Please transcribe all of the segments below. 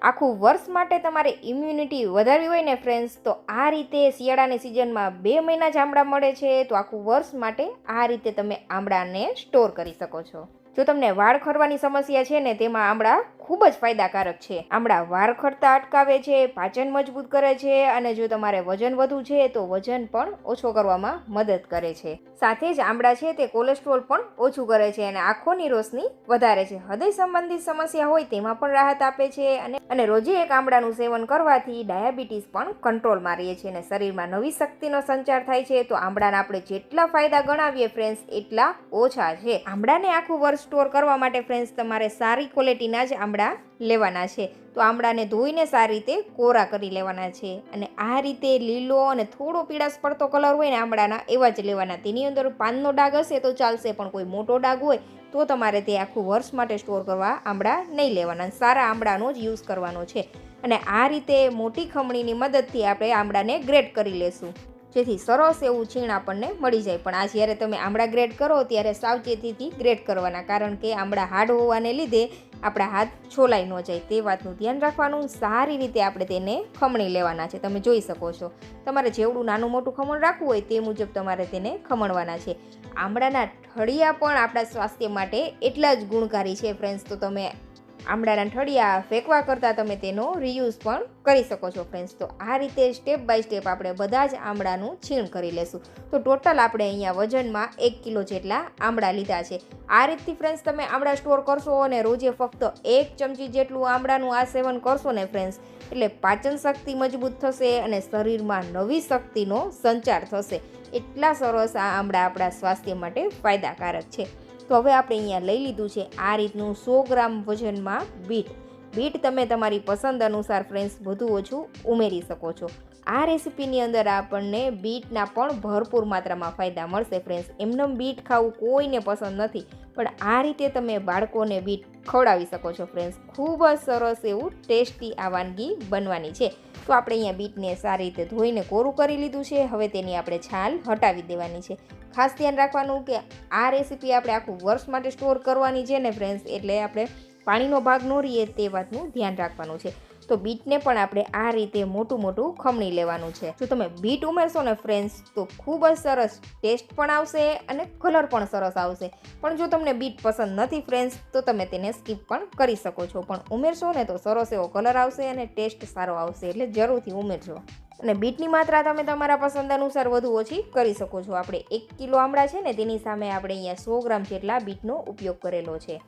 આખું વર્ષ માટે તમારે ઇમ્યુનિટી વધારવી હોય ને ફ્રેન્ડ્સ, તો આ રીતે શિયાળાની સિઝનમાં 2 મહિના જ આમળા મળે છે, તો આખું વર્ષ માટે આ રીતે તમે આમળાને સ્ટોર કરી શકો છો. જો તમને વાળ ખરવાની સમસ્યા છે ને, તેમાં આમળા ખૂબ જ ફાયદાકારક છે. આમળા વાળ ખરતા અટકાવે છે, પાચન મજબૂત કરે છે, અને જો તમારે વજન વધુ છે તો વજન પણ ઓછો કરવામાં મદદ કરે છે. સાથે જ આમળા છે તે કોલેસ્ટ્રોલ પણ ઓછું કરે છે અને આંખોની રોશની વધારે છે. હૃદય સંબંધિત સમસ્યા હોય તેમાં પણ રાહત આપે છે અને રોજે એક આમળાનું સેવન કરવાથી ડાયાબિટીસ પણ કંટ્રોલમાં રહે છે અને શરીરમાં નવી શક્તિનો સંચાર થાય છે. તો આમળાના આપણે જેટલા ફાયદા ગણાવીએ ફ્રેન્ડ્સ, એટલા ઓછા છે. આમળાને આખું વર્ષ સ્ટોર કરવા માટે ફ્રેન્ડ્સ તમારે સારી ક્વોલિટીના જ આમળા લેવાના છે. તો આમળાને ધોઈને સારી રીતે કોરા કરી લેવાના છે અને આ રીતે લીલો અને થોડો પીળાશ પડતો કલર હોય ને આમળાના, એવા જ લેવાના. તેની અંદર પાનનો ડાઘ હશે તો ચાલશે, પણ કોઈ મોટો ડાઘ હોય તો તમારે તે આખું વર્ષ માટે સ્ટોર કરવા આમળા નહીં લેવાના. સારા આમળાનો જ યુઝ કરવાનો છે અને આ રીતે મોટી ખમણીની મદદથી આપણે આમળાને ગ્રેટ કરી લેશું, જેથી સરસ એવું છીણ આપણને મળી જાય. પણ આ જ્યારે તમે આમળા ગ્રેડ કરો ત્યારે સાવચેતીથી ગ્રેડ કરવાના, કારણ કે આમળા હાર્ડ હોવાને લીધે આપણા હાથ છોલાઈ ન જાય, તે વાતનું ધ્યાન રાખવાનું. સારી રીતે આપણે તેને ખમણી લેવાના છે. તમે જોઈ શકો છો, તમારે જેવડું નાનું મોટું ખમણ રાખવું હોય તે મુજબ તમારે તેને ખમણવાના છે. આમળાના ઠળિયા પણ આપણા સ્વાસ્થ્ય માટે એટલા જ ગુણકારી છે ફ્રેન્ડ્સ. તો તમે આમળાના ઠળિયા ફેંકવા કરતાં તમે તેનો રિયુઝ પણ કરી શકો છો ફ્રેન્ડ્સ. તો આ રીતે સ્ટેપ બાય સ્ટેપ આપણે બધા જ આમળાનું છીણ કરી લેશું. તો ટોટલ આપણે અહીંયા વજનમાં 1 કિલો જેટલા આમળા લીધા છે. આ રીતથી ફ્રેન્ડ્સ તમે આમળા સ્ટોર કરશો અને રોજે ફક્ત 1 ચમચી જેટલું આમળાનું આ સેવન કરશો ને ફ્રેન્ડ્સ, એટલે પાચન શક્તિ મજબૂત થશે અને શરીરમાં નવી શક્તિનો સંચાર થશે. એટલા સરસ આ આમળા આપણા સ્વાસ્થ્ય માટે ફાયદાકારક છે. તો હવે આપણે અહીંયા લઈ લીધું છે આ રીતનું 100 ગ્રામ વજનમાં બીટ. બીટ તમે તમારી પસંદ અનુસાર ફ્રેન્ડ્સ વધુ ઓછું ઉમેરી શકો છો. આ રેસીપીની અંદર આપણને બીટના પણ ભરપૂર માત્રામાં ફાયદા મળશે ફ્રેન્ડ્સ. એમનેમ બીટ ખાવું કોઈને પસંદ નથી, પણ આ રીતે તમે બાળકોને બીટ ખવડાવી શકો છો ફ્રેન્ડ્સ. ખૂબ જ સરસ એવું ટેસ્ટી આ વાનગી બનવાની છે. તો આપણે અહીંયા બીટને સારી રીતે ધોઈને કોરું કરી લીધું છે. હવે તેની આપણે છાલ હટાવી દેવાની છે. ખાસ ધ્યાન રાખવાનું કે આ રેસીપી આપણે આખું વર્ષ માટે સ્ટોર કરવાની છે ને ફ્રેન્ડ્સ, એટલે આપણે પાણીનો ભાગ ન રહીએ તે વાતનું ધ્યાન રાખવાનું છે. તો બીટને પણ આપણે આ રીતે મોટું મોટું ખમણી લેવાનું છે. જો તમે બીટ ઉમેરશો ને ફ્રેન્ડ્સ, તો ખૂબ જ સરસ ટેસ્ટ પણ આવશે અને કલર પણ સરસ આવશે. પણ જો તમને બીટ પસંદ નથી ફ્રેન્ડ્સ, તો તમે તેને સ્કીપ પણ કરી શકો છો, પણ ઉમેરશો ને તો સરસ એવો કલર આવશે અને ટેસ્ટ સારો આવશે, એટલે જરૂરથી ઉમેરજો. અને બીટની માત્રા તમે તમારા પસંદ અનુસાર વધુ ઓછી કરી શકો છો. આપણે 1 કિલો આમળા છે ને, તેની સામે આપણે અહીંયા 100 ગ્રામ જેટલા બીટનો ઉપયોગ કરેલો છે.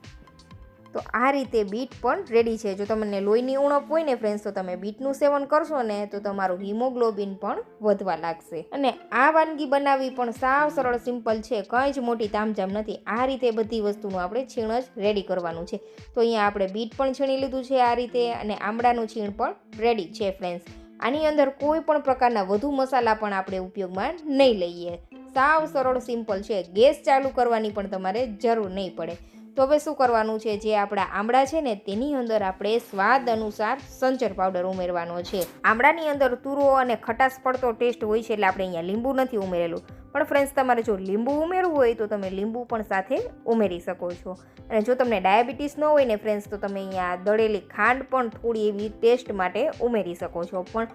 તો આ રીતે બીટ પણ રેડી છે. જો તમને લોહીની ઉણપ હોય ને ફ્રેન્ડ્સ, તો તમે બીટનું સેવન કરશો ને તો તમારું હિમોગ્લોબિન પણ વધવા લાગશે. અને આ વાનગી બનાવવી પણ સાવ સરળ સિમ્પલ છે, કંઈ જ મોટી તામઝામ નથી. આ રીતે બધી વસ્તુનું આપણે છીણ જ રેડી કરવાનું છે. તો અહીંયા આપણે બીટ પણ છીણી લીધું છે આ રીતે, અને આમળાનું છીણ પણ રેડી છે ફ્રેન્ડ્સ. આની અંદર કોઈ પણ પ્રકારના વધુ મસાલા પણ આપણે ઉપયોગમાં નહીં લઈએ. સાવ સરળ સિમ્પલ છે. ગેસ ચાલુ કરવાની પણ તમારે જરૂર નહીં પડે. તો હવે શું કરવાનું છે, જે આપણા આમળા છે ને તેની અંદર આપણે સ્વાદ અનુસાર સંચર પાવડર ઉમેરવાનો છે. આમળાની અંદર તુરો અને ખટાશ પડતો ટેસ્ટ હોય છે, એટલે આપણે અહીંયા લીંબુ નથી ઉમેરેલું. પણ ફ્રેન્ડ્સ, તમારે જો લીંબુ ઉમેરવું હોય તો તમે લીંબુ પણ સાથે ઉમેરી શકો છો. અને જો તમને ડાયાબિટીસ ન હોય ને ફ્રેન્ડ્સ, તો તમે અહીંયા દળેલી ખાંડ પણ થોડી એવી ટેસ્ટ માટે ઉમેરી શકો છો. પણ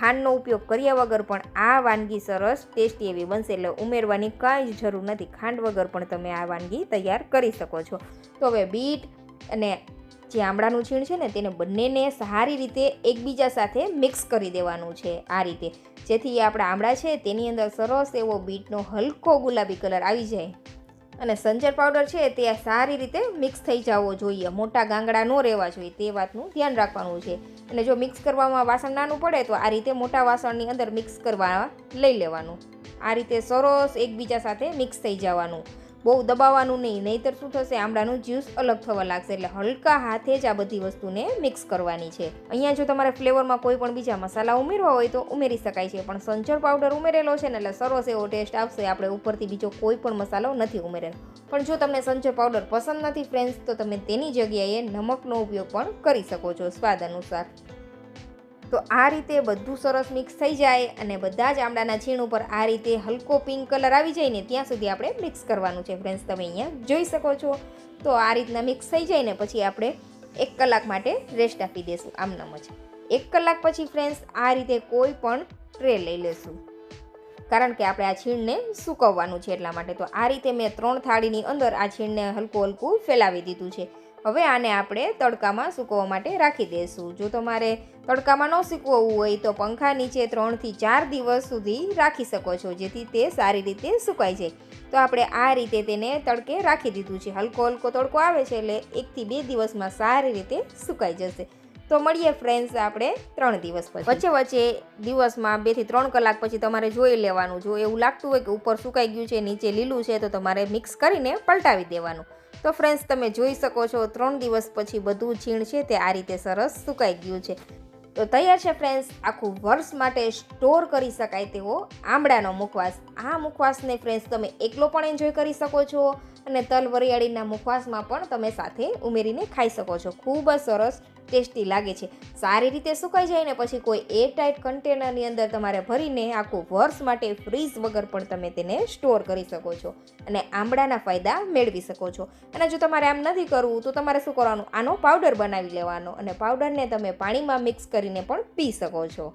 ખાંડનો ઉપયોગ કર્યા વગર પણ આ વાનગી સરસ ટેસ્ટી એવી બનશે, એટલે ઉમેરવાની કાંઈ જ જરૂર નથી. ખાંડ વગર પણ તમે આ વાનગી તૈયાર કરી શકો છો. તો હવે બીટ અને જે આમળાનું છીણ છે ને, તેને બંનેને સારી રીતે એકબીજા સાથે મિક્સ કરી દેવાનું છે આ રીતે, જેથી આપણા આમળા છે તેની અંદર સરસ એવો બીટનો હલકો ગુલાબી કલર આવી જાય. અને સંચર પાવડર છે તે સારી રીતે મિક્સ થઈ જવો જોઈએ, મોટા ગાંગડા ન રહેવા જોઈએ, તે વાતનું ધ્યાન રાખવાનું છે. અને જો મિક્સ કરવામાં વાસણ નાનું પડે તો આ રીતે મોટા વાસણની અંદર મિક્સ કરવા લઈ લેવાનું. આ રીતે સરસ એકબીજા સાથે મિક્સ થઈ જવાનું, બહુ દબાવવાનું નહીં, નહીંતર શું થશે, આમળાનું જ્યુસ અલગ થવા લાગશે. એટલે હલકા હાથે જ આ બધી વસ્તુને મિક્સ કરવાની છે. અહીંયા જો તમારે ફ્લેવરમાં કોઈ પણ બીજા મસાલા ઉમેરવા હોય તો ઉમેરી શકાય છે, પણ સંચર પાવડર ઉમેરેલો છે ને એટલે સરસ એવો ટેસ્ટ આવશે. આપણે ઉપરથી બીજો કોઈ પણ મસાલો નથી ઉમેરેલો. પણ જો તમને સંચર પાવડર પસંદ નથી ફ્રેન્ડ્સ, તો તમે તેની જગ્યાએ નમકનો ઉપયોગ પણ કરી શકો છો સ્વાદ અનુસાર. તો આ રીતે બધું સરસ મિક્સ થઈ જાય અને બધા જ આમળાના છીણ ઉપર આ રીતે હલકો પિંક કલર આવી જાય ને ત્યાં સુધી આપણે મિક્સ કરવાનું છે ફ્રેન્ડ્સ. તમે અહીંયા જોઈ શકો છો. તો આ રીતના મિક્સ થઈ જાય ને પછી આપણે 1 કલાક માટે રેસ્ટ આપી દઈશું આમનામ જ. 1 કલાક પછી ફ્રેન્ડ્સ આ રીતે કોઈ પણ ટ્રે લઈ લેશું, કારણ કે આપણે આ છીણને સૂકવવાનું છે એટલા માટે. તો આ રીતે મેં 3 થાળીની અંદર આ છીણને હલકું હલકું ફેલાવી દીધું છે. હવે આને આપણે તડકામાં સૂકવવા માટે રાખી દઈશું. જો તમારે તડકામાં ન સૂકવવું હોય તો પંખા નીચે 3 થી 4 દિવસ સુધી રાખી શકો છો, જેથી તે સારી રીતે સુકાઈ જાય. તો આપણે આ રીતે તેને તડકે રાખી દીધું છે. હલકો હલકો તડકો આવે છે એટલે 1 થી 2 દિવસમાં સારી રીતે સુકાઈ જશે. તો મળીએ ફ્રેન્ડ્સ આપણે 3 દિવસ પછી. વચ્ચે વચ્ચે દિવસમાં 2 થી 3 કલાક પછી તમારે જોઈ લેવાનું. જો એવું લાગતું હોય કે ઉપર સુકાઈ ગયું છે, નીચે લીલું છે, તો તમારે મિક્સ કરીને પલટાવી દેવાનું. તો ફ્રેન્ડ્સ તમે જોઈ શકો છો 3 દિવસ પછી બધું છીણ છે તે આ રીતે સરસ સુકાઈ ગયું છે. તો તૈયાર છે ફ્રેન્ડ્સ આખું વર્ષ માટે સ્ટોર કરી શકાય તેવો આમળાનો મુખવાસ. આ મુખવાસને ફ્રેન્ડ્સ તમે એકલો પણ એન્જોય કરી શકો છો અને તલ વરિયાળીના મુખવાસમાં પણ તમે સાથે ઉમેરીને ખાઈ શકો છો. ખૂબ જ સરસ ટેસ્ટી લાગે છે. સારી રીતે સુકાઈ જાય ને પછી કોઈ એરટાઇટ કન્ટેનરની અંદર તમારે ભરીને આખું વર્ષ માટે ફ્રીઝ વગર પણ તમે તેને સ્ટોર કરી શકો છો અને આમળાના ફાયદા મેળવી શકો છો. અને જો તમારે આમ નથી કરવું તો તમારે શું કરવાનું, આનો પાવડર બનાવી લેવાનો અને પાવડરને તમે પાણીમાં મિક્સ કરીને પણ પી શકો છો.